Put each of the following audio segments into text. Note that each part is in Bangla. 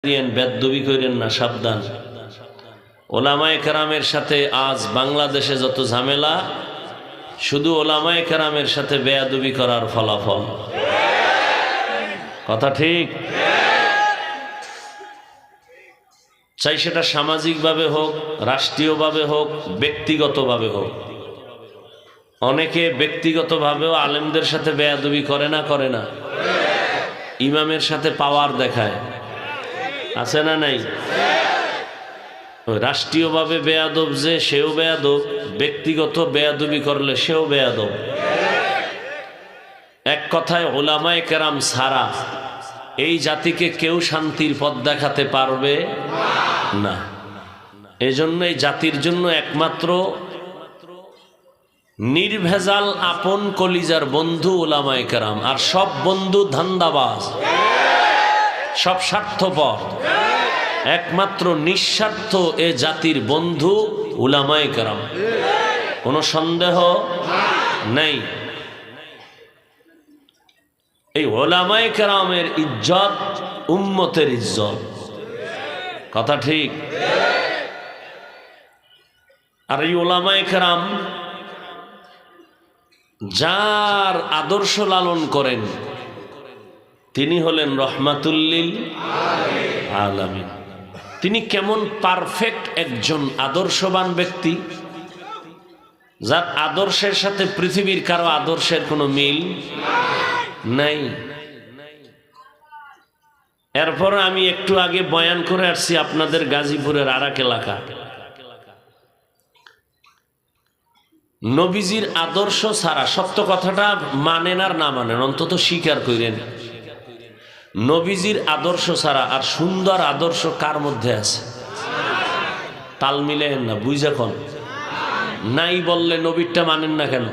দিয়েন, বেদবি করেন না, সাবধান। ওলামায়ে কেরামের সাথে আজ বাংলাদেশে যত ঝামেলা, শুধু ওলামায়ে কেরামের সাথে বেয়াদবি করার ফলাফল। কথা ঠিক? চাই সেটা সামাজিকভাবে হোক, রাষ্ট্রীয়ভাবে হোক, ব্যক্তিগতভাবে হোক। অনেকে ব্যক্তিগতভাবেও আলেমদের সাথে বেয়াদবি করে না? ইমামের সাথে পাওয়ার দেখায়, আছে না নাই? রাষ্ট্রীয়ভাবে বেয়াদব যে, সেও বেয়াদব, ব্যক্তিগত বেয়াদবি করলে সেও বেয়াদব। এক কথায় ওলামায়ে কেরাম ছাড়া এই জাতিকে কেউ শান্তির পথ দেখাতে পারবে না। এজন্য এই জাতির জন্য একমাত্র নির্ভেজাল আপন কলিজার বন্ধু ওলামায়ে কেরাম, আর সব বন্ধু ধান্দাবাজ, সব স্বার্থপর। একমাত্র নিঃস্বার্থ এ জাতির বন্ধু উলামায়ে কেরাম, কোনো সন্দেহ নেই। এই উলামায়ে কেরামের ইজ্জত উম্মতের ইজ্জত। কথা ঠিক? আর এই উলামায়ে কেরাম যার আদর্শ লালন করেন তিনি হলেন রহমাতুল লিল আলামিন। তিনি কেমন পারফেক্ট একজন আদর্শবান ব্যক্তি, যার আদর্শের সাথে পৃথিবীর কারো আদর্শের কোনো মিল নাই। এরপর আমি একটু আগে বয়ান করে আসছি আপনাদের গাজীপুরের আরাক এলাকা। নবীজির আদর্শ ছাড়া, সত্য কথাটা মানেন আর না মানেন, অন্তত স্বীকার করেন, নবীজির আদর্শ ছাড়া আর সুন্দর আদর্শ কার মধ্যে আছে? তাল মিলেন না, বুঝা কোন নাই বললে নবীরটা মানেন না কেন?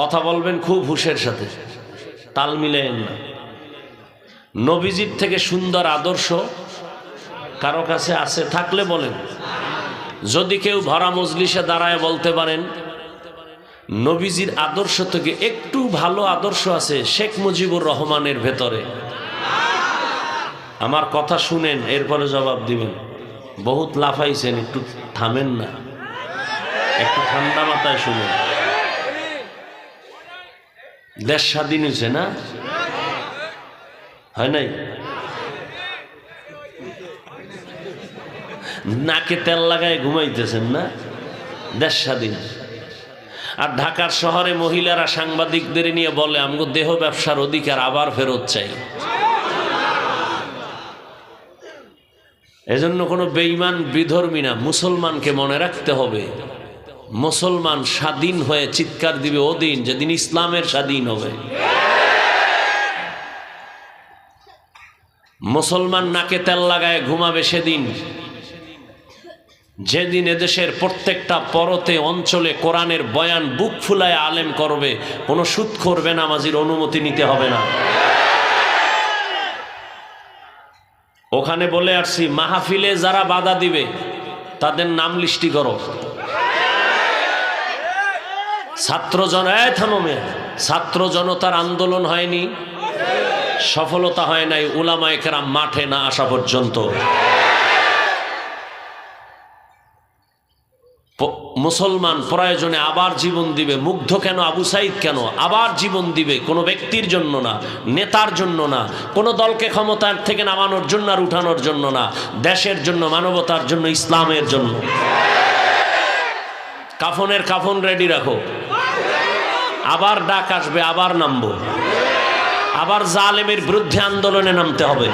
কথা বলবেন খুব হুঁশের সাথে, তাল মিলেন না। নবীজির থেকে সুন্দর আদর্শ কারো কাছে আছে? থাকলে বলেন। যদি কেউ ভরা মজলিসে দাঁড়ায় বলতে পারেন নবীজির আদর্শ থেকে একটু ভালো আদর্শ আছে শেখ মুজিবুর রহমানের ভেতরে, আমার কথা শুনেন, এরপরে জবাব দিবেন। বহুত লাফাইছেন, একটু থামেন না, একটু ঠান্ডা মাথায় শুনেন। দেশ স্বাধীন হয়েছে না? হয় নাই? নাকে তেল লাগায় ঘুমাইতেছেন না? দেশ স্বাধীন। আর ঢাকার শহরে মহিলারা সাংবাদিকদের নিয়ে বলে আমগো দেহ ব্যবসার অধিকার আবার ফেরত চাই। এজন্য কোনো বেঈমান বিধর্মী না, মুসলমানকে মনে রাখতে হবে, মুসলমান স্বাধীন হয়ে চিৎকার দিবে ওদিন যেদিন ইসলামের স্বাধীন হবে। মুসলমান নাকে তেল লাগায় ঘুমাবে সেদিন, যেদিন এদেশের প্রত্যেকটা পরতে অঞ্চলে কোরআনের বয়ান বুক ফুলায় আলেম করবে, কোনো সুদখোর বেনামাজির অনুমতি নিতে হবে না। ওখানে বলে আসছি, মাহফিলে যারা বাধা দিবে তাদের নাম লিস্টি করো। ছাত্র জনতার আন্দোলন হয়নি, সফলতা হয় নাই উলামায়ে কেরাম মাঠে না আসা পর্যন্ত। মুসলমান প্রয়োজনে আবার জীবন দিবে। মুগ্ধ কেন? আবু সাইদ কেন আবার জীবন দিবে? কোনো ব্যক্তির জন্য না, নেতার জন্য না, কোনো দলকে ক্ষমতার থেকে নামানোর জন্য আর উঠানোর জন্য না, দেশের জন্য, মানবতার জন্য, ইসলামের জন্য। কাফনের কাফন রেডি রাখো, আবার ডাক আসবে, আবার নামবো, আবার জালেমের বিরুদ্ধে আন্দোলনে নামতে হবে।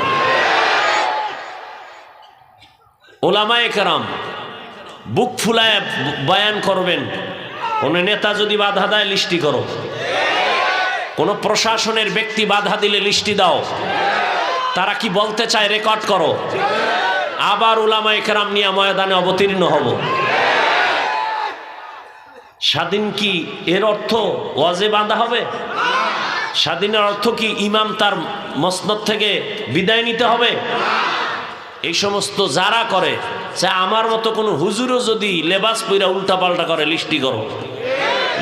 ওলামায়ে কেরাম বুক ফুলায় বয়ান করবেন। কোন নেতা যদি বাধা দেয় লিস্টি করো, কোন প্রশাসনের ব্যক্তি বাধা দিলে লিস্টি দাও, তারা কি বলতে চায় রেকর্ড করো, আবার উলামায়ে কেরাম নিয়ে ময়দানে অবতীর্ণ হব। স্বাধীন কি এর অর্থ ওয়াজে বাঁধা হবে? স্বাধীনের অর্থ কি ইমাম তার মসনদ থেকে বিদায় নিতে হবে? এই সমস্ত যারা করে, আমার মতো কোনো হুজুরও যদি লেবাস পইরা উল্টা পাল্টা করে লিস্টি করো,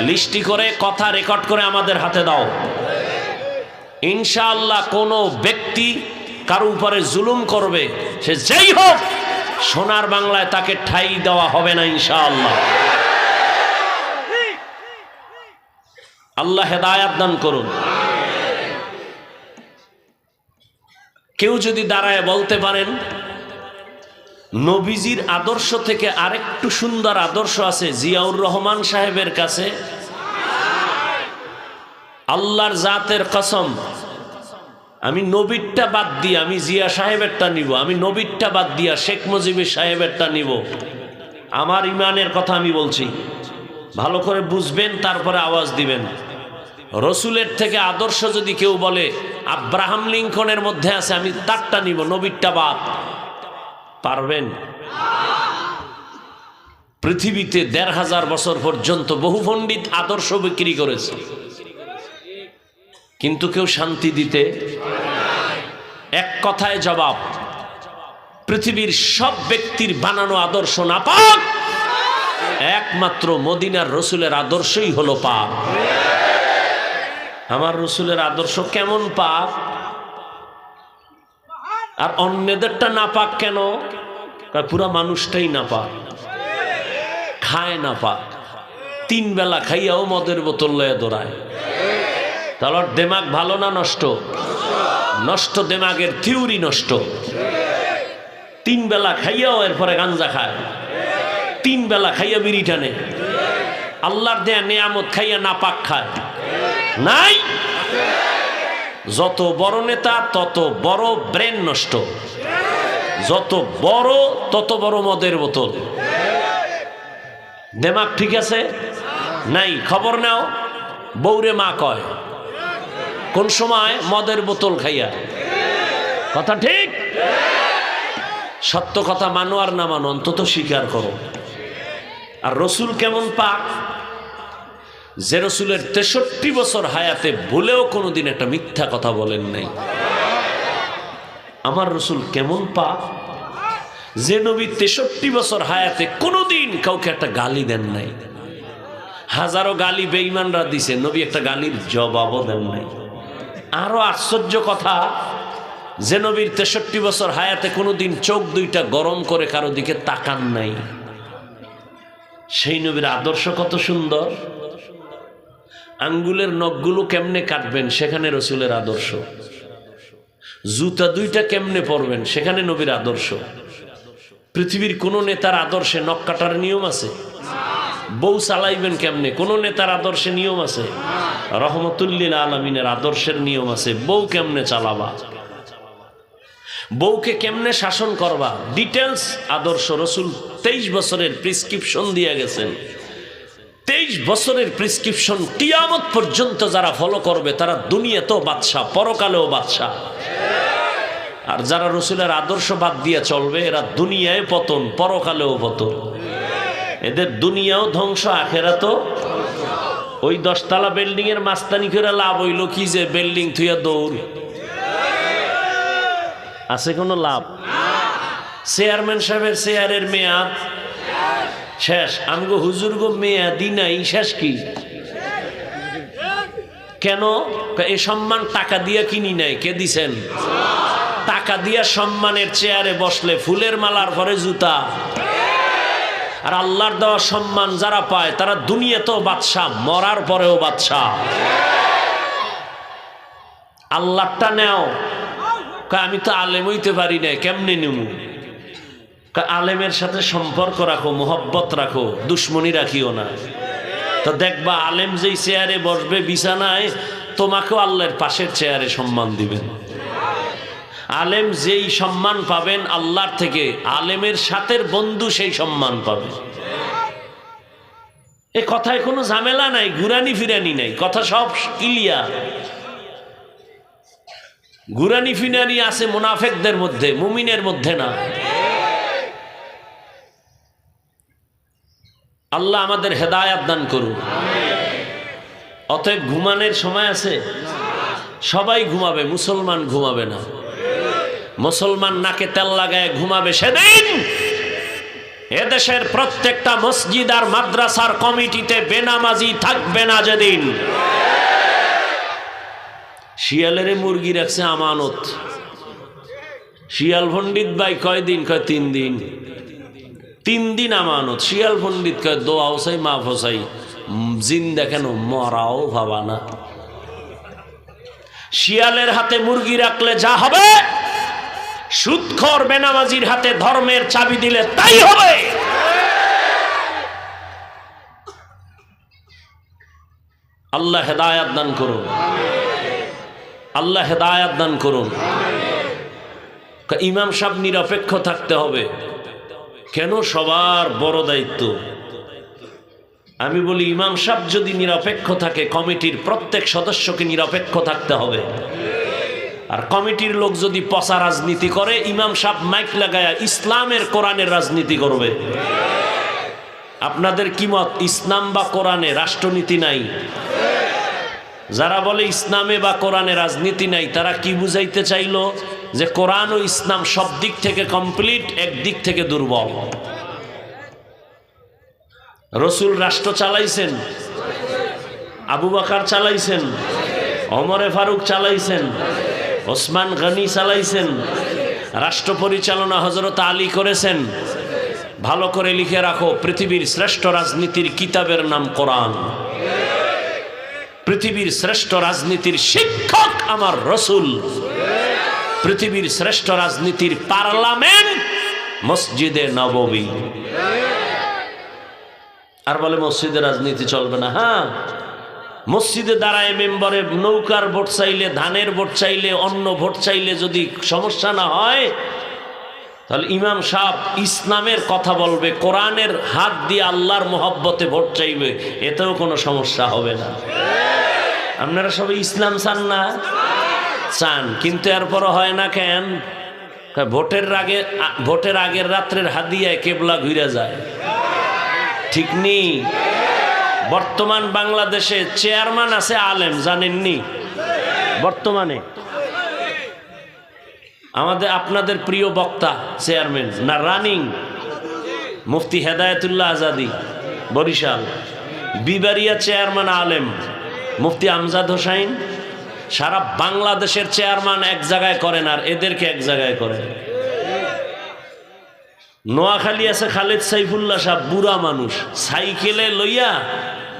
লিস্টি করে কথা রেকর্ড করে আমাদের হাতে দাও। ইনশাআল্লাহ কোনো ব্যক্তি কারো উপরে জুলুম করবে, সে যেই হোক, সোনার বাংলায় তাকে ঠাঁই দেওয়া হবে না ইনশাআল্লাহ। আল্লাহ হেদায়াত দান করুন। কেউ যদি দাঁড়ায় বলতে পারেন নবীজির আদর্শ থেকে আরেকটু সুন্দর আদর্শ আছে জিয়াউর রহমান সাহেবের কাছে, আল্লাহর জাতের কসম, আমি নবীরটা বাদ দিয়ে আমি জিয়া সাহেবেরটা নিব, আমি নবীরটা বাদ দিয়া শেখ মুজিবুর সাহেবেরটা নিব। আমার ইমানের কথা আমি বলছি, ভালো করে বুঝবেন, তারপরে আওয়াজ দিবেন। রসুলের থেকে আদর্শ যদি কেউ বলে আব্রাহাম লিঙ্কনের মধ্যে আছে, আমি তারটা নিব, নবীরটা বাদ। পারবেন? পৃথিবীতে ১৫০০ বছর পর্যন্ত বহু পণ্ডিত আদর্শ বিক্রি করেছে, কিন্তু কেউ শান্তি দিতে। এক কথায় জবাব, পৃথিবীর সব ব্যক্তির বানানো আদর্শ নাপাক, একমাত্র মদিনার রসুলের আদর্শই হলো পাক। আমার রসুলের আদর্শ কেমন পাক, আর অন্যদেরটা নাপাক কেন? পুরা মানুষটাই নাপাক, খায় নাপাক, 3 বেলা খাইয়াও মদের বোতল লয়ে দৌড়ায়। তাহলে দেমাগ ভালো না নষ্ট? নষ্ট, দেমাগের থিওরি নষ্ট। 3 বেলা খাইয়াও এরপরে গাঞ্জা খায়, 3 বেলা খাইয়া বিড়ি টানে, আল্লাহর দেয়া নেয়ামত খাইয়া নাপাক খায়। নাই, যত বড় নেতা তত বড় ব্রেন নষ্ট, যত বড় তত বড় মদের বোতল। দেমাগ ঠিক আছে? নাই। খবর নাও, বৌরে মা কয় কোন সময় মদের বোতল খাইয়া। কথা ঠিক? সত্য কথা মানো আর না মানো, অন্তত স্বীকার করো। আর রসুল কেমন পাক, যে রসুলের 63 বছর হায়াতে ভুলেও কোনোদিন একটা মিথ্যা কথা বলেন নাই। আমার রসুল কেমন পাক, যে নবী 63 বছর হায়াতে কোনোদিন কাউকে একটা গালি দেন নাই। হাজারো গালি বেঈমানরা দিছে, নবী একটা গালির জবাবও দেন নাই। আরো আশ্চর্য কথা, যে নবীর 63 বছর হায়াতে কোনোদিন চোখ দুইটা গরম করে কারো দিকে তাকান নাই। সেই নবীর আদর্শ কত সুন্দর। আঙ্গুলের নখগুলো কেমনে কাটবেন, সেখানে রসুলের আদর্শ। জুতা দুইটা কেমনে পরবেন, সেখানে নবীর আদর্শ। পৃথিবীর কোন নেতার আদর্শে নখ কাটার নিয়ম আছে? বউ চালাইবেন কেমনে, কোন নেতার আদর্শে নিয়ম আছে? রহমতুল্লিল আলমিনের আদর্শের নিয়ম আছে। বউ কেমনে চালাবা, বউকে কেমনে শাসন করবা, ডিটেলস আদর্শ। রসুল 23 বছরের প্রেসক্রিপশন দিয়ে গেছেন। 23 বছরের প্রেসক্রিপশন কিয়ামত পর্যন্ত যারা ফলো করবে তারা দুনিয়াতেও বাদশা, পরকালেও বাদশা। আর যারা রসুলের আদর্শ বাদ দিয়ে চলবে এরা দুনিয়ায় পতন, পরকালেও পতন। এদের দুনিয়াও ধ্বংস, আখেরাতও। ওই 10 তলা বিল্ডিং এর মাস্তানি করে লাভ হইল কি, যে বিল্ডিং থুইয়া দৌড় আছে কোনো লাভ? চেয়ারম্যান সাহেবের চেয়ারের মেয়াদ শেষ, আমগো হুজুর গো মেয়াদি নাই, শেষ কি? কেন? এই সম্মান টাকা দিয়া কিনি নাই, কে দিছেন? টাকা দিয়া সম্মানের চেয়ারে বসলে ফুলের মালার পরে জুতা। আর আল্লাহর দেওয়া সম্মান যারা পায় তারা দুনিয়াতেও বাদশাহ, মরার পরেও বাদশাহ। আল্লাহটা নেও। আমি তো আলেম হইতে পারি না, কেমনে নিমু? আলেমের সাথে সম্পর্ক রাখো, মোহব্বত রাখো, দুশ্মনী রাখিও না। তো দেখবা আলেম যেই চেয়ারে বসবে বিছানায়, তোমাকেও আল্লাহর পাশের চেয়ারে সম্মান দিবেন। আলেম যেই সম্মান পাবেন আল্লাহর থেকে, আলেমের সাথের বন্ধু সেই সম্মান পাবে। এ কথায় কোনো ঝামেলা নাই, ঘুরানি ফিরানি নাই, কথা সব ক্লিয়ার। ঘুরানি ফিরানি আছে মুনাফিকদের মধ্যে, মুমিনের মধ্যে না। আল্লাহ আমাদের হেদায়াত দান করুন। অতএব ঘুমানোর সময় আছে, সবাই ঘুমাবে, মুসলমান ঘুমাবে না। মুসলমান নাকে তেল লাগায় ঘুমাবে সেদিন এদেশের প্রত্যেকটা মসজিদ আর মাদ্রাসার কমিটিতে বেনামাজি থাকবে না যেদিন। শিয়ালের মুরগি রাখছে আমানত। শিয়াল পণ্ডিত ভাই কয়দিন? কয় 3 দিন। 3 দিন আমানত। শিয়াল পণ্ডিত কয় দোয়া হোসাই মাফ হোসাই, জিন্দা কেন মরাও ভাবা না। শিয়ালের হাতে মুরগি রাখলে যা হবে, সুদখোর বেনামাজির হাতে ধর্মের চাবি দিলে তাই হবে। আল্লাহ হেদায়াত দান করুন, আল্লাহ হেদায়াত দান করুন। ইমাম সাহেব নিরপেক্ষ থাকতে হবে কেন? সবার বড় দায়িত্ব। আমি বলি ইমাম সাহেব যদি নিরপেক্ষ থাকে, কমিটির প্রত্যেক সদস্যকে নিরপেক্ষ থাকতে হবে। আর কমিটির লোক যদি পচা রাজনীতি করে, ইমাম সাহেব মাইক লাগায়া ইসলামের কোরআনের রাজনীতি করবে। আপনাদের কি মত? ইসলাম বা কোরআনে রাষ্ট্রনীতি নাই? যারা বলে ইসলামে বা কোরআনে রাজনীতি নাই, তারা কি বুঝাইতে চাইলো? যে কোরআন ও ইসলাম সব দিক থেকে কমপ্লিট, এক দিক থেকে দুর্বল। রসুল রাষ্ট্র চালাইছেন, আবু বকর চালাইছেন, ওমরে ফারুক চালাইছেন, ওসমান গনি চালাইছেন, রাষ্ট্র পরিচালনা হযরত আলী করেছেন। ভালো করে লিখে রাখো, পৃথিবীর শ্রেষ্ঠ রাজনীতির কিতাবের নাম কোরআন। পৃথিবীর শ্রেষ্ঠ রাজনীতির শিক্ষক আমার রসুল। পৃথিবীর শ্রেষ্ঠ রাজনীতির পার্লামেন্ট মসজিদে নববী। আর বলে মসজিদে রাজনীতি চলবে না। হ্যাঁ, মসজিদে দাঁড়ায় মেম্বারে নৌকার ভোট চাইলে, ধানের ভোট চাইলে, অন্য ভোট চাইলে যদি সমস্যা না হয়, তাহলে ইমাম সাহেব ইসলামের কথা বলবে, কোরআনের হাত দিয়ে আল্লাহর মোহব্বতে ভোট চাইবে, এতেও কোনো সমস্যা হবে না। আপনারা সবাই ইসলাম চান না? চান, কিন্তু এরপরও হয় না কেন? ভোটের আগের রাত্রের হাদিয়ায় কেবলা ঘুরে যায়। ঠিক নেই? বর্তমান বাংলাদেশে চেয়ারম্যান আছে আলেম, জানেননি? বর্তমানে আপনাদের প্রিয় বক্তা চেয়ারম্যান না রানিং? মুফতি হেদায়েতুল্লাহ আজাদি বরিশাল। বিবারিয়া চেয়ারম্যান আলেম মুফতি আমজাদ হোসাইন। সারা বাংলাদেশের চেয়ারম্যান এক জায়গায় করেন, আর এদেরকে এক জায়গায় করেন। নোয়াখালী আছে খালেদ সাইফুল্লাহ সাহেব, বুড়া মানুষ, সাইকেলে লইয়া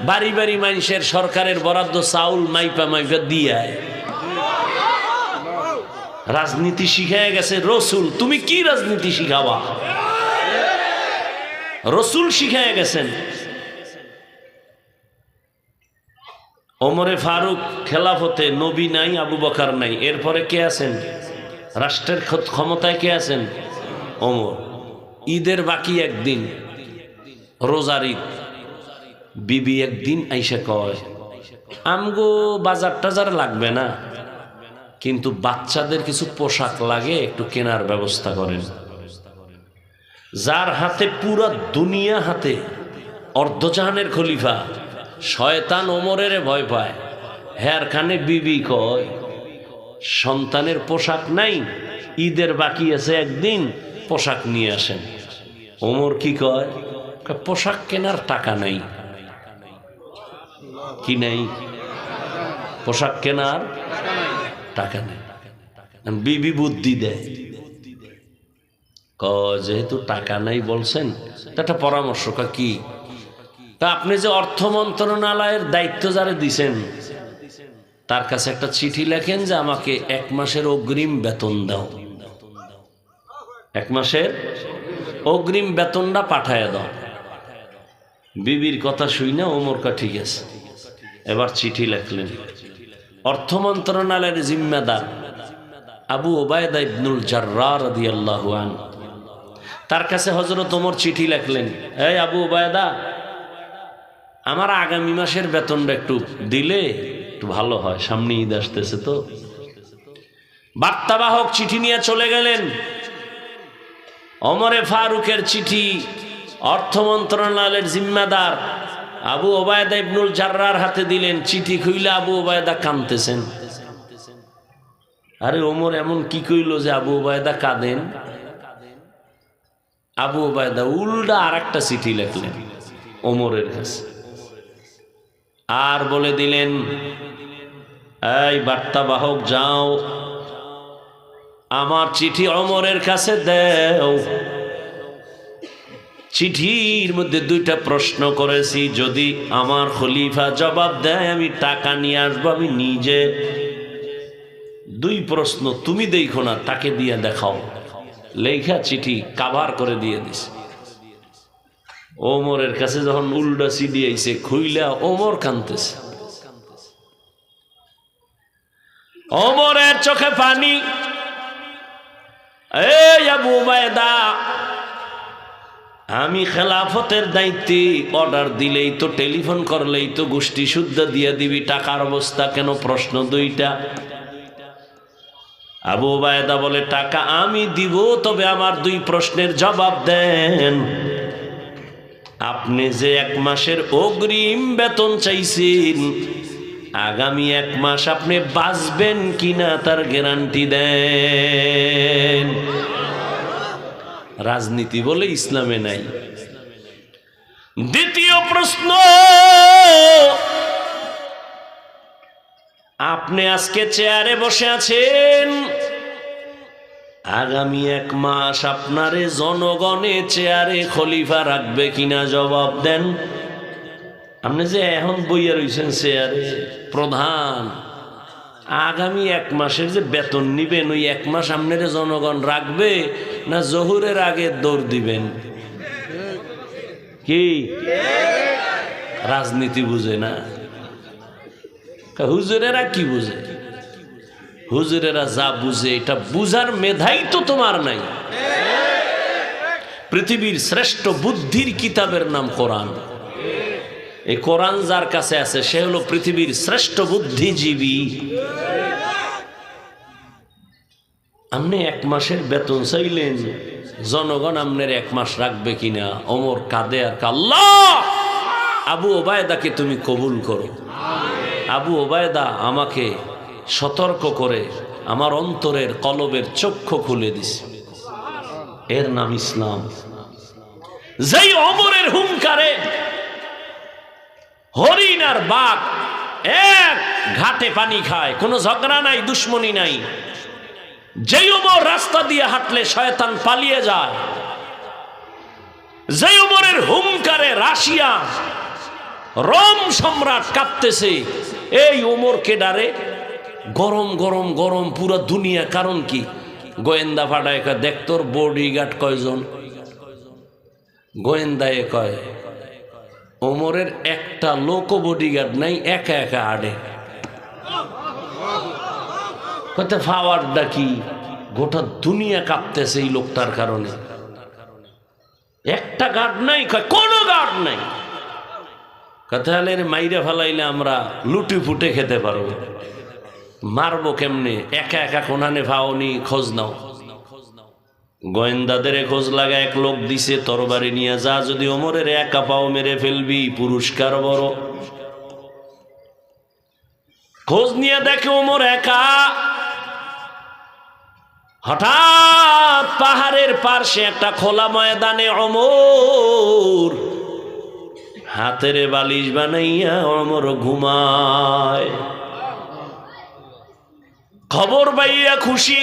বাড়ি বাড়ি মানুষের সরকারের বরাদ্দ চাউল মাইপা মাইপা দিয়ে রাজনীতি শিখায় গেছে রসুল। তুমি কি রাজনীতি শিখাবা? রসুল শিখায় গেছেন। ওমরে ফারুক খেলাফতে, নবী নাই, আবু বকর নাই, এরপরে কে আছেন? রাষ্ট্রের ক্ষমতায় কে আছেন? ওমর। ঈদের বাকি একদিন, রোজার ঈদ, বিবি একদিন আইসা কয়, আমগো বাজার টাজার লাগবে না, কিন্তু বাচ্চাদের কিছু পোশাক লাগে, একটু কেনার ব্যবস্থা করেন। যার হাতে পুরা দুনিয়া হাতে, অর্ধজাহানের খলিফা, শয়তান ওমরের ভয় পায়। হ্যার খানে বিবি কয়, সন্তানের পোশাক নাই, ঈদের বাকি আছে একদিন, পোশাক নিয়ে আসেন। ওমর কি কয়? পোশাক কেনার টাকা নাই। কি নাই? পোশাক কেনার টাকা নেই। বিবি বুদ্ধি দেয়, যেহেতু টাকা নাই বলছেন, একটা পরামর্শ। কি? তা আপনি যে অর্থ মন্ত্রণালয়ের দায়িত্ব যারা দিছেন, তার কাছে একটা চিঠি লেখেন যে আমাকে 1 মাসের অগ্রিম বেতন দাও, 1 মাসের অগ্রিম বেতনটা পাঠায় দাও। বিবির কথা শুই না ওমর কা ঠিক আছে। এবার চিঠি লেখলেন। অর্থ মন্ত্রণালয়ের জিম্মেদার আবু ওবায়দা ইবনুল জাররাহ রাদিয়াল্লাহু আনহু, তার কাছে হযরত ওমর চিঠি লেখলেন, এই আবু ওবায়দা, আমার আগামী মাসের বেতনটা একটু দিলে একটু ভালো হয়, সামনে ঈদ আসতেছে তো। বার্তাবাহক চিঠি নিয়ে চলে গেলেন। ওমরে ফারুকের চিঠি অর্থ মন্ত্রণালয়ের জিম্মেদার আবু ওবায়দা ইবনুল জাররাহর হাতে দিলেন। চিঠি খুইলে আবু ওবায়দা কাঁদতেছেন। আরে ওমর এমন কি কইল যে আবু ওবায়দা কাঁদেন? আবু ওবায়দা উল্টা আর একটা চিঠি লেখলেন ওমরের কাছে, আর বলে দিলেন, এই বার্তাবাহক যাও, আমার চিঠি ওমরের কাছে দেও। চিঠির মধ্যে দুইটা প্রশ্ন করেছি, যদি আমার খলিফা জবাব দেয় আমি টাকা নিয়ে আসবো আমি নিজে। দুই প্রশ্ন তুমি দেখো না, তাকে দিয়ে দেখাও। লেখা চিঠি কাভার করে দিয়ে দিস। ওমরের কাছে যখন উল্টা সিডি আইছে, খুইলা ওমর কাঁদতেছে। ওমরের চোখে পানি। এই আবু উবায়দা, আমি খেলাফতের দায়িত্বে, অর্ডার দিলেই তো, টেলিফোন করলেই তো গোষ্ঠী শুদ্ধ দিয়ে দিবি, টাকার অবস্থা কেন? প্রশ্ন দুইটা। আবু উবায়দা বলে, টাকা আমি দিব, তবে আমার দুই প্রশ্নের জবাব দেন। আপনি যে 1 মাসের অগ্রিম বেতন চাইছেন, আগামী 1 মাস আপনি বাঁচবেন কিনা তার গ্যারান্টি দেন। রাজনীতি বলে ইসলামে নাই। দ্বিতীয় প্রশ্ন, আপনি আজকে চেয়ারে বসে আছেন, আগামী 1 মাস আপনারে জনগণে চেয়ারে খলিফা রাখবে কিনা জবাব দেন। আপনি যে এখন বইয়া রয়েছেন চেয়ারে প্রধান, আগামী 1 মাসের যে বেতন নিবেন, ওই 1 মাস আপনার জনগণ রাখবে না জহুরের আগে দৌড় দিবেন? কি রাজনীতি বুঝে না? হুজুরেরা কি বুঝে? হুজুরেরা যা বুঝে, এটা বুঝার মেধাই তো তোমার নাই। পৃথিবীর শ্রেষ্ঠ বুদ্ধির কিতাবের নাম কোরআন। এই কোরআন যার কাছে আছে সে হলো পৃথিবীর শ্রেষ্ঠ বুদ্ধিজীবী। আপনি 1 মাসের বেতন চাইলেন, জনগণ আপনার 1 মাস রাখবে কিনা? ওমর কাঁদে আর আল্লাহ, আবু ওবায়দাকে তুমি কবুল করো। আবু ওবায়দা আমাকে সতর্ক করে আমার অন্তরের কলবের চক্ষু খুলে দিছে। এর নাম ইসলাম। যেই ওমরের হুঙ্কারে হরিণ আর বাঘ এক ঘাটে পানি খায়, কোনো ঝগড়া নাই, দুশ্মনী নাই। যেই ওমর রাস্তা দিয়ে হাঁটলে শয়তান পালিয়ে যায়, যেই ওমরের হুঙ্কারে রাশিয়া রোম সম্রাট কাঁপতেছে, এই ওমরকে ডারে গরম গরম গরম পুরো দুনিয়া। কারণ কি? গোয়েন্দা ফাটায় কয়, দেখ তোর বডিগার্ড কয়জন? গোয়েন্দায় কয়, ওমরের একটা লোক বডিগার্ড নাই, একা একা আড়ে। কত ফাওয়ারটা কি? গোটা দুনিয়া কাঁপতেছে এই লোকটার কারণে। একটা গার্ড নাই, কোনো গার্ড নাই। কথা হলে মাইরে ফেলাইলে আমরা লুটি ফুটে খেতে পারবো, মারবো কেমনে? একা একা কোনানে ফাওনি, খোঁজ নাও। গোয়েন্দাদের খোঁজ লাগা এক লোক দিছে, তরবারি নিয়ে যা, যদি ওমরের একা পাও মেরে ফেলবি, পুরস্কার বড়। খোঁজ নিয়ে দেখে ওমর একা। হঠাৎ পাহাড়ের পার্শ্বে একটা খোলা ময়দানে ওমর হাতের বালিশ বানাইয়া ওমর ঘুমায়। খবর পাইয়া খুশি,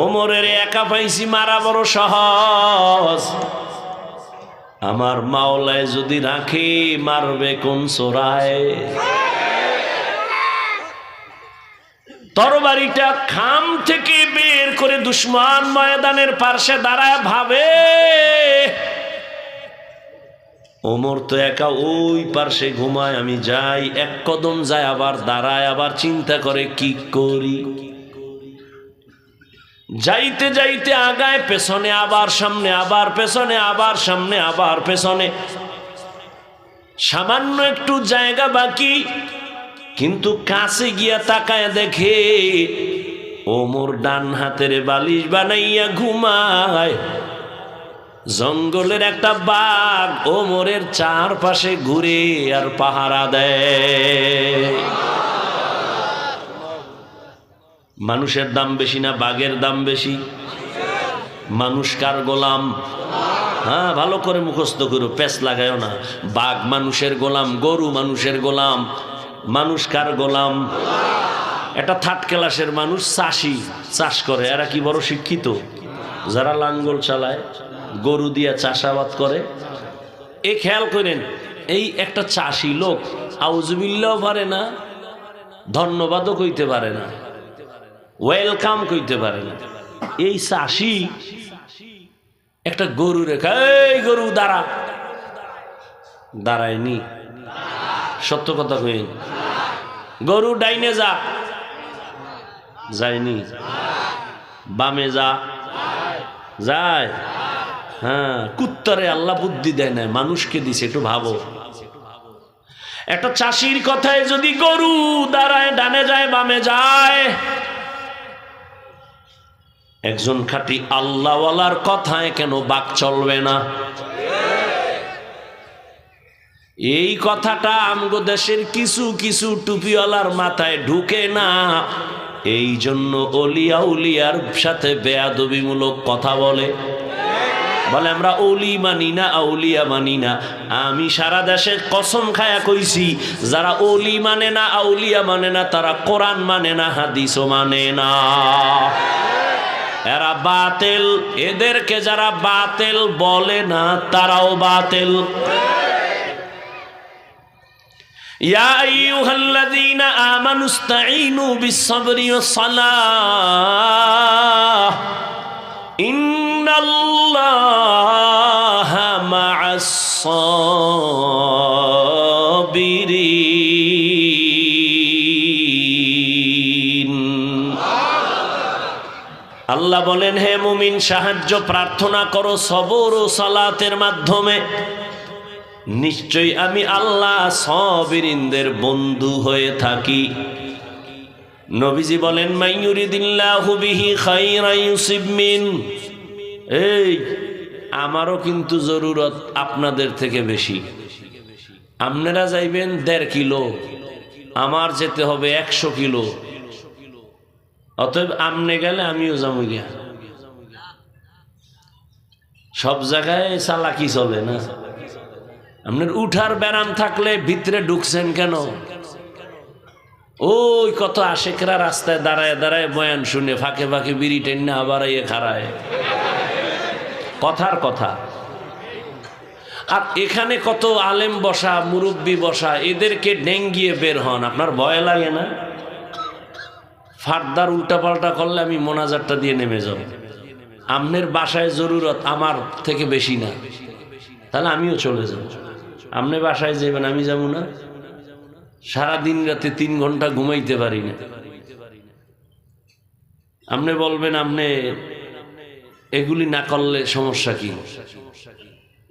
ওমরের একা পাইছি, মারা বড় সহজ। আমার মাওলায় যদি রাখে, মারবে কোন চোরায়? তরবারিটা খাম থেকে বের করে দুশ্মন ময়দানের পার্শ্বে দাঁড়ায় ভাবে, ওমর তো একা ওই পার্শ্বে ঘুমায়, আমি যাই। 1 কদম যায়, আবার দাঁড়ায়, আবার চিন্তা করে কি করি। যাইতে যাইতে আগায়, পেছনে আবার সামনে, আবার পেছনে, আবার সামনে, আবার পেছনে। সামান্য একটু জায়গা বাকি, কিন্তু কাছে গিয়া তাকায় দেখে ওমর ডান হাতের বালিশ বানাইয়া ঘুমায়। জঙ্গলের একটা বাঘ ওমরের চারপাশে ঘুরে আর পাহারা দেয়। মানুষের দাম বেশি না বাঘের দাম বেশি? মানুষ কার গোলাম? হ্যাঁ, ভালো করে মুখস্থ করো, পেছ লাগায়ও না। বাঘ মানুষের গোলাম, গরু মানুষের গোলাম, মানুষ কার গোলাম? এটা থার্ড ক্লাসের মানুষ, চাষি, চাষ করে। এরা কি বড় শিক্ষিত? যারা লাঙ্গল চালায়, গরু দিয়া চাষাবাদ করে। এই খেয়াল করেন, এই একটা চাষি লোক আউযুবিল্লাহ পারে না, ধন্যবাদও কইতে পারে না, ওয়েলকাম কইতে পারে না। এই চাষি একটা গরু রেখা, এই গরু দাঁড়া, দাঁড়ায়নি। সত্য কথা কইন, গরু ডাইনে যা, যায়নি। বামে যা, যায়। হ্যাঁ, কুত্তারে আল্লাহ বুদ্ধি দেয় না, মানুষকে দিছে। একটু ভাবো, একটা চাষির কথায় যদি গরু দাঁড়ায়, ডানে যায় বামে যায়, একজন খাঁটি আল্লাহওয়ালার কথায় কেন বাক চলবে না? এই কথাটা আমগো দেশের কিছু কিছু টুপিওয়ালার মাথায় ঢুকে না। এই জন্য অলিয়া উলিয়ার সাথে বেয়াদবিমূলক কথা বলে। বলে আমরা অলি মানি না, আউলিয়া মানি না। আমি সারা দেশে কসম খায়া কইছি, যারা অলি মানে না, আউলিয়া মানে না, তারা কোরআন মানে না, হাদিসও মানে না। এরা বাতিল। এদেরকে যারা বাতিল বলে না, তারাও বাতিল। ইয়া আইয়ুহাল্লাযীনা আমানুস্তাঈনু বিস-সাবরি ওয়াস-সালাহ ইন্নাল্লাহা মা'আস-সাবিরিন। আল্লাহ বলেন, হে মুমিন, সাহায্য প্রার্থনা করো সবর ও সালাতের মাধ্যমে। নিশ্চয়ই আমি আল্লাহ সাবিরিনদের বন্ধু হয়ে থাকি। নবীজি বলেন, মাইয়ুরিদিল্লাহু বিহি খাইরান ইউসিব মিন। এই আমারও কিন্তু জরুরত আপনাদের থেকে বেশি। আপনারা যাইবেন 1.5 কিলো, আমার যেতে হবে 100 কিলো। অতএব আমনে গেলে আমিও যাবো গিয়া। সব জায়গায় চালাকি চলে না। আপনার উঠার ব্যারাম থাকলে ভিতরে ঢুকছেন কেন? ওই কত আশেকরা রাস্তায় দাঁড়ায় দাঁড়ায় বয়ান শুনে ফাঁকে ফাঁকে বিড়ি টেনে আবার ইয়ে খাড়ায়। কথার কথা। আর এখানে কত আলেম বসা, মুরব্বী বসা, এদেরকে ডেঙ্গিয়ে বের হন। আপনার ভয় লাগে না? ফারদার উল্টাপাল্টা করলে আমি মোনাজারটা দিয়ে নেমে যাব। আমনের বাসায় জরুরত আমার থেকে বেশি না, তাহলে আমিও চলে যাব। আপনি বাসায় যাবেন, আমি যাব না? সারাদিন রাতে 3 ঘন্টা ঘুমাইতে পারি না। আপনি বলবেন আপনি এগুলি না করলে সমস্যা কি?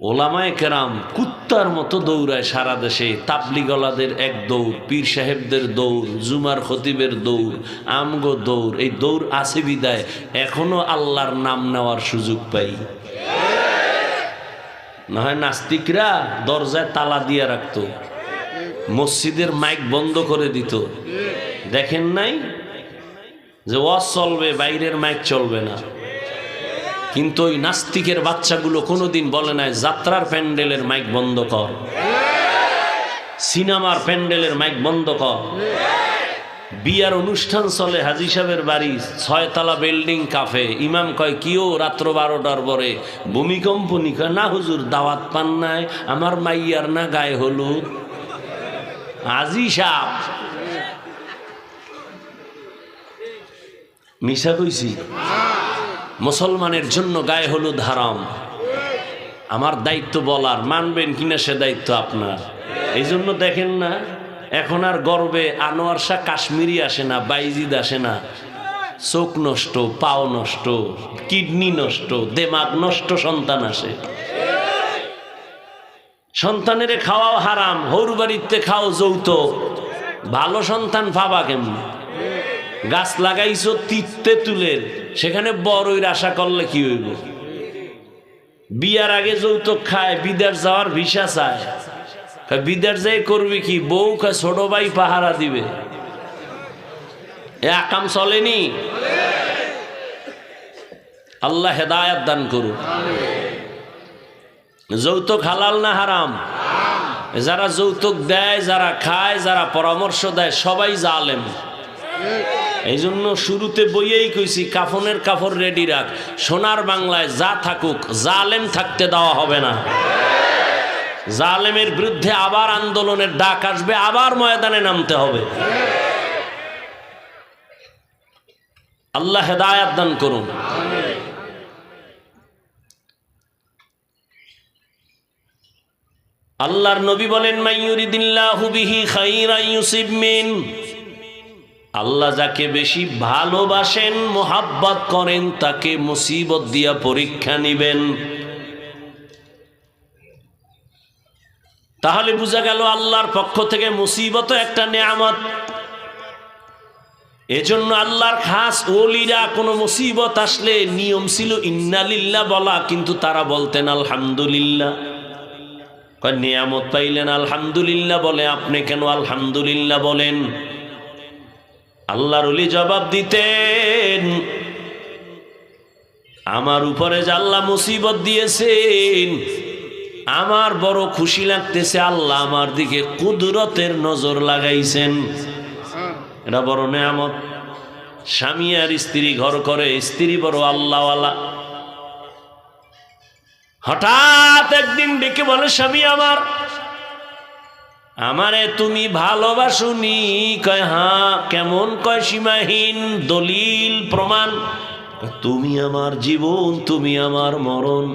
ওলামায়ে কেরাম কুত্তার মতো দৌড়ায় সারা দেশে। তাবলিগওয়ালাদের এক দৌড়, পীর সাহেবদের দৌড়, জুমার খতিবের দৌড়, আমগো দৌড়। এই দৌড় আছে বিদায় এখনো আল্লাহর নাম নেওয়ার সুযোগ পাই। না হয় নাস্তিকরা দরজায় তালা দিয়ে রাখতো, মসজিদের মাইক বন্ধ করে দিত। দেখেন নাই যে ওয়াজ চলবে, বাইরের মাইক চলবে না। কিন্তু ওই নাস্তিকের বাচ্চাগুলো কোনোদিন বলে নাই যাত্রার প্যান্ডেলের মাইক বন্ধ কর, সিনেমার প্যান্ডেলের মাইক বন্ধ কর। বিয়ার অনুষ্ঠান চলে হাজী সাহেবের বাড়ি, 6 তলা বিল্ডিং, কাফে। ইমাম কয় কিও রাত্র 12টার পরে ভূমিকম্প নি? কয় না হুজুর, দাওয়াত পান নাই, আমার মাইয়ার না গায়ে হলুদ। হাজী সাহেব মিশা কইছি? মুসলমানের জন্য গায়ে হলুদ হারাম। আমার দায়িত্ব বলার, মানবেন কিনা সে দায়িত্ব আপনার। এই জন্য দেখেন না এখন আর গর্বে আনোয়ার শাহ কাশ্মীরি আসে না, বাইজিদ আসে না। চোখ নষ্ট, পাও নষ্ট, কিডনি নষ্ট, দেমাগ নষ্ট সন্তান আসে। সন্তানের খাওয়াও হারাম, হৌর বাড়িতে খাও যৌতুক। ভালো সন্তান পাবা কেমন? গাছ লাগাইছো তিতে তুলের, সেখানে বড়ইর আশা করলে কি হইব? বিয়ার আগে যৌতুক খায়, বিদেশ যাওয়ার ভিসা চায়। বিদেশ যাই করবি কি? বউ খায় ছোট ভাই পাহারা দিবে। এ আকাম চলেনি। আল্লাহ হেদায়াত দান করুন। যৌতুক হালাল না হারাম? যারা যৌতুক দেয়, যারা খায়, যারা পরামর্শ দেয়, সবাই জালেম। এই জন্য শুরুতে বইয়েই কইছি, কাফনের কাপড় রেডি রাখ। সোনার বাংলায় যা থাকুক, জালেম থাকতে দেওয়া হবে না। জালেমের বিরুদ্ধে আবার আন্দোলনের ডাক আসবে, আবার ময়দানে নামতে হবে। আল্লাহ হেদায়েত দান করুন। আল্লাহর নবী বলেন, মাইয়ুরিদিল্লাহু বিহি খাইরান ইউসিব মিন। আল্লাহ যাকে বেশি ভালোবাসেন, মোহাব্বত করেন, তাকে মুসিবত দিয়া পরীক্ষা নিবেন। তাহলে বোঝা গেল আল্লাহর পক্ষ থেকে মুসিবত একটা নেয়ামত। এজন্য আল্লাহর খাস ওলিরা কোনো মুসিবত আসলে নিয়ম ছিল ইন্নালিল্লাহ বলা, কিন্তু তারা বলতেন আলহামদুলিল্লাহ। নিয়ামত পাইলেন আলহামদুলিল্লাহ বলে, আপনি কেন আলহামদুলিল্লাহ বলেন? আল্লাহর ওলি জবাব দিতেন, আমার উপরে যে আল্লাহ মুসিবত দিয়েছেন, আমার বড় খুশি লাগতেছে, আল্লাহ আমার দিকে কুদরতের নজর লাগাইছেন। এটা বড় নেয়ামত। স্বামী আর স্ত্রী ঘর করে, স্ত্রী বড় আল্লাহওয়ালা। হঠাৎ একদিন ডেকে বলে, স্বামী আমারে তুমি ভালোবাসুনি? কয় হ্যাঁ। কেমন? কয় সীমাহীন, দলিল প্রমাণ। তুমি আমার জীবন, তুমি আমার মরণ।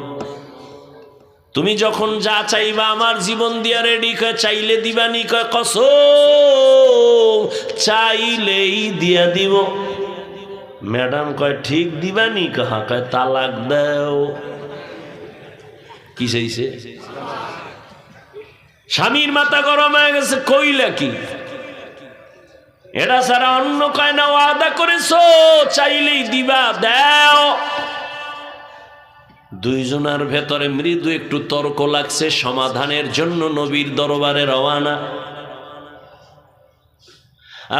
তুমি যখন যা চাইবা আমার জীবন দিয়া রেডি। কয় চাইলে দিবানি? কয় কসম, চাইলেই দিয়া দিব। ম্যাডাম কয় ঠিক দিবানি? কাহা? কয় তালাক দাও। কি চাইছে? স্বামীর মাথা গরম হয়ে গেছে, কইলা কি? এটা ছাড়া অন্য কয় না, ওয়াদা করেছো চাইলেই দিবা, দাও। দুইজনের ভেতরে মৃদু একটু তর্ক লাগছে, সমাধানের জন্য নবীর দরবারে রওয়ানা।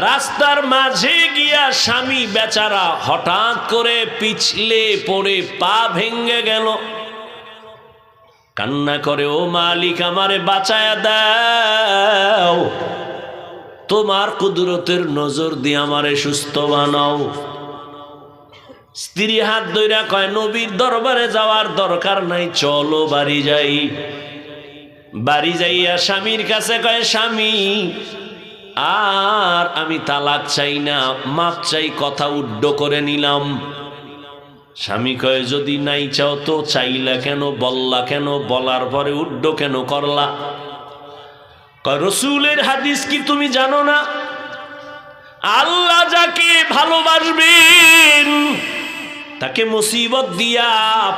রাস্তার মাঝে গিয়া স্বামী বেচারা হঠাৎ করে পিছলে পড়ে পা ভেঙে গেল। কান্না করে, ও মালিক আমারে বাঁচায়া দাও, তোমার কুদরতের নজর দিয়ে আমারে সুস্থ বানাও। স্ত্রী হাত ধইরা কয়, নবীর দরবারে যাওয়ার দরকার নাই, চলো বাড়ি যাই। বাড়ি যাইয়া স্বামীর কাছে কয়, স্বামী আর আমি তালাক চাই না, মাপ চাই, কথা উড্ড করে নিলাম। স্বামী কয়, যদি নাই চাও তো চাইলা কেন, বললা কেন, বলার পরে উড্ড কেন করলা? কয়, রাসূলের হাদিস কি তুমি জানো না? আল্লাহ যাকে ভালোবাসবেন তাকে মুসিবত দিয়া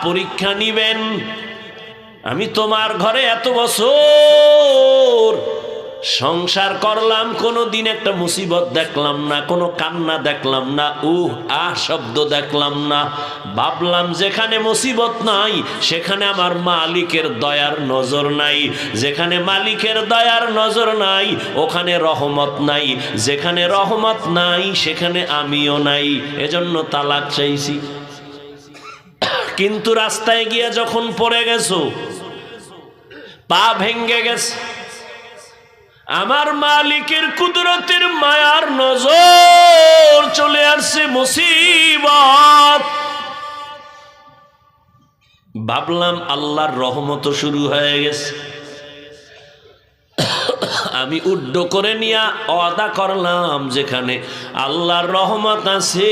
পরীক্ষা নিবেন। আমি তোমার ঘরে এত বছর সংসার করলাম, কোনো দিন একটা মুসিবত দেখলাম না, কোনো কান্না দেখলাম না, শব্দ দেখলাম না। ভাবলাম যেখানে মুসিবত নাই সেখানে আমার মালিকের দয়ার নজর নাই, যেখানে মালিকের দয়ার নজর নাই ওখানে রহমত নাই, যেখানে রহমত নাই সেখানে আমিও নাই, এজন্য তালাক চাইছি। কিন্তু রাস্তায় গিয়া যখন পড়ে গেছো, পা ভেঙ্গে গেছে, আমার মালিকের কুদরতের মায়ার নজর চলে আসছে, মুসিবত। ভাবলাম আল্লাহর রহমত শুরু হয়ে গেছে। আমি উড্ড করে নিয়া ওয়াদা করলাম, যেখানে আল্লাহর রহমত আছে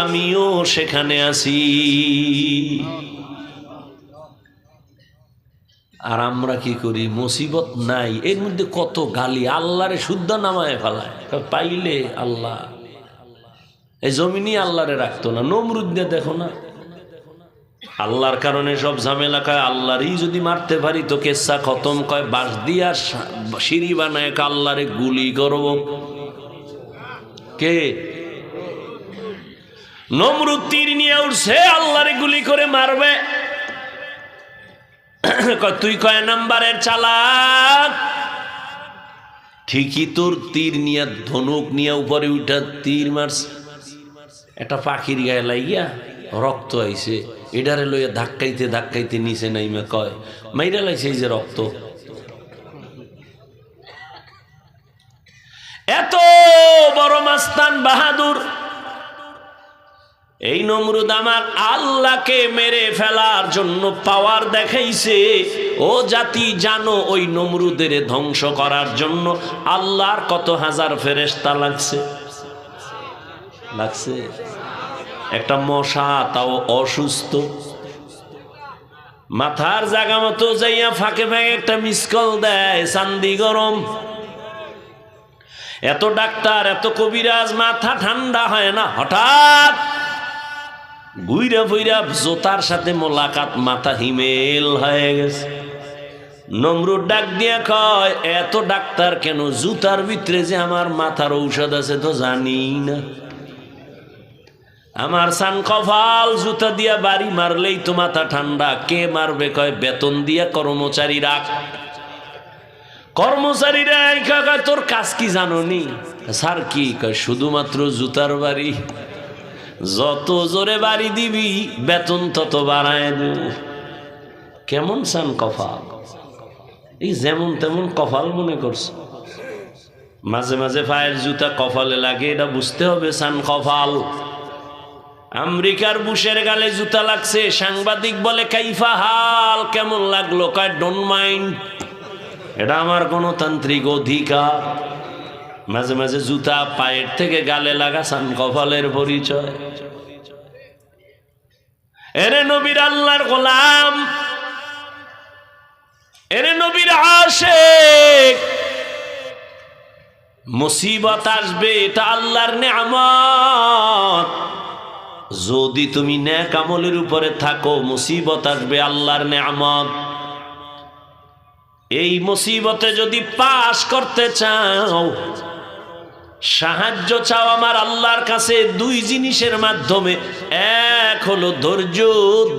আমিও সেখানে আছি। আর আমরা কি করি? মুসিবত নাই, এর মধ্যে কত গালি, আল্লাহরে শুদ্ধ নামায় ফেলায়। পাইলে আল্লাহ, এই জমিনই আল্লাহরে রাখতো না। নমরুদ দিয়ে দেখো না, আল্লাহর কারণে সব ঝামেলা। কয় আল্লাহরই যদি মারতে পারি তো কেসা খতম। কয় বাঁশ দিয়া সিঁড়ি বানায় আল্লাহরে গুলি করব। কে? নমরুদ তীর নিয়ে উঠছে, আল্লাহরে গুলি করে মারবে। তুই কয় নাম্বারের চালাক? ঠিকই তোর তীর নিয়ে, ধনুক নিয়ে উপরে উঠা তীর মারছে, একটা পাখির গায়ে লাগিয়া রক্ত আইছে, এটারে লইয়া ধাক্কাইতে ধাক্কাইতে নিচে নাইমা কয় মাইরা লাইছে এই যে রক্ত। এত বড় মাস্তান বাহাদুর এই নমরুদ আমার আল্লাহকে মেরে ফেলার জন্য পাওয়ার দেখাইছে। ও জাতি জানো, ওই নমরুদের ধ্বংস করার জন্য আল্লাহর কত হাজার ফেরেশতা লাগছে। একটা মশা তাও অসুস্থ, মাথার জায়গা মতো যাইয়া ফাঁকে ফাঁকে একটা মিসকল দেয়, চান্দি গরম। এত ডাক্তার, এত কবিরাজ, মাথা ঠান্ডা হয় না। হঠাৎ ঘুইরা ফুইরা জোতার সাথে মোলাকাত, মাথা হিমেল হয়ে গেছে। নমরুদ ডাক দিয়া কয়, এত ডাক্তার কেন? জুতার ভিতরে যে আমার মাথার ঔষধ আছে তো জানি না। আমার সান কপাল, জুতা দিয়া বাড়ি মারলেই তো মাথা ঠান্ডা। কে মারবে? কয় বেতন দিয়া কর্মচারী রাখ। কর্মচারীরা কয় তোর কাজ কি জানো নি? স্যার কি? কয় শুধুমাত্র জুতার বাড়ি, যত জোরে বাড়ি দিবি বেতন তত বাড়ায় দেব। কেমন সান কপাল! এই যেমন তেমন কপাল মনে করছে। মাঝে মাঝে পায়ের জুতা কপালে লাগে, এটা বুঝতে হবে সান কপাল। আমেরিকার বুশের গালে জুতা লাগছে, সাংবাদিক বলে কাইফা হাল, কেমন লাগলো? কয় ডোন্ট মাইন্ড, এটা আমার গণতান্ত্রিক অধিকার। মাঝে মাঝে জুতা পায়ের থেকে গালে লাগা সান কপালের পরিচয়। এরে নবীর আল্লাহর গোলাম, এরে নবীর আশিক, মুসিবত আসবে, এটা আল্লাহর নেয়ামত। যদি তুমি নেক আমলের উপরে থাকো, মুসিবত আসবে, আল্লাহর নেয়ামত। এই মুসিবতে যদি পাস করতে চাও, সাহায্য চাও আমার আল্লাহর কাছে দুই জিনিসের মাধ্যমে। এক হলো ধৈর্য,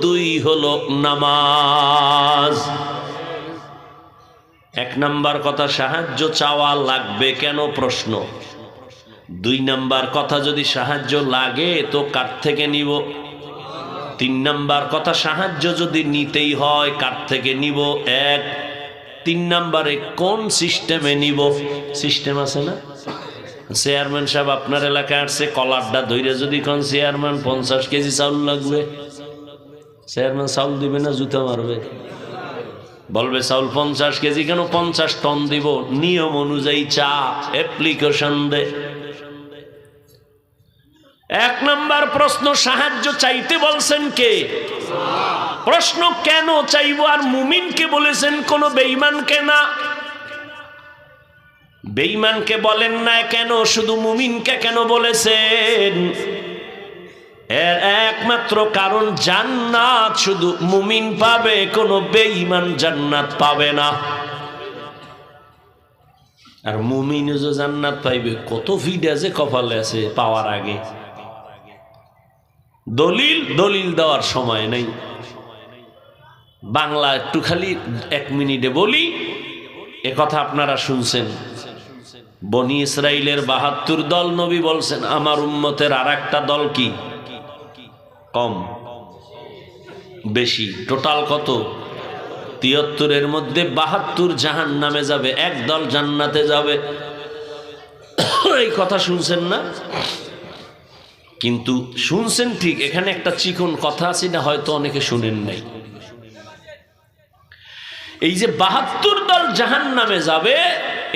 দুই হলো নামাজ। এক নাম্বার কথা, সাহায্য চাওয়া লাগবে কেন? প্রশ্ন। দুই নাম্বার কথা, যদি সাহায্য লাগে তো কার থেকে নিব? তিন নাম্বার কথা, সাহায্য যদি নিতেই হয় কার থেকে নিব? এক। তিন নাম্বারে কোন সিস্টেমে নিব? সিস্টেম আছে না? চেয়ারম্যান সাহেব আপনার এলাকায় আসছে, কলারটা ধৈর্য যদি কোন চেয়ারম্যান 50 কেজি চাউল লাগবে, চেয়ারম্যান চাউল দিবে না জুতা মারবে? বলবে চাউল 50 কেজি কেন, 50 টন দিব। নিয়ম অনুযায়ী চা অ্যাপ্লিকেশন দে। এক নাম্বার প্রশ্ন, সাহায্য চাইতে বলছেন কে? প্রশ্ন কেন চাইবো? আর মুমিনকে বলেছেন, কোন বেঈমানকে না। বেঈমানকে বলেন না কেন, শুধু মুমিনকে কেন বলেছেন? এর একমাত্র কারণ, জান্নাত শুধু মুমিন পাবে, কোনো বেঈমান জান্নাত পাবে না। আর মুমিনও যে জান্নাত পাইবে, কত ভিড় আছে কপালে আছে পাওয়ার আগে। দলিল দেওয়ার সময় নেই। বাংলা একটু খালি 1 মিনিটে বলি। এ কথা আপনারা শুনছেন, বনি ইসরাইলের 72 দল, নবী বলছেন আমার উম্মতের আর একটা দল কি কম বেশি? টোটাল কত? 73। মধ্যে 72 জাহান্নামে যাবে, এক দল জান্নাতে যাবে। এই কথা শুনছেন না? কিন্তু শুনছেন ঠিক, এখানে একটা চিকন কথা আছে, না হয়তো অনেকে শুনেন নাই। এই যে 72 দল জাহান্নামে যাবে,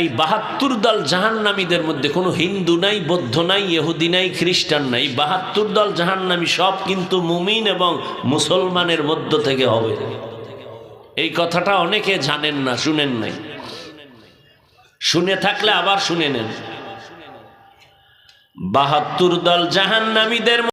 এই 72 দল জাহান্নামীদের মধ্যে কোনো হিন্দু নাই, বৌদ্ধ নাই, ইহুদি নাই, খ্রিস্টান নাই। 72 দল জাহান্নামী সব কিন্তু মুমিন এবং মুসলমানের মধ্য থেকে হবে। এই কথাটা অনেকে জানেন না, শুনেন নাই। শুনে থাকলে আবার শুনে নেন। 72 দল জাহান্নামীদের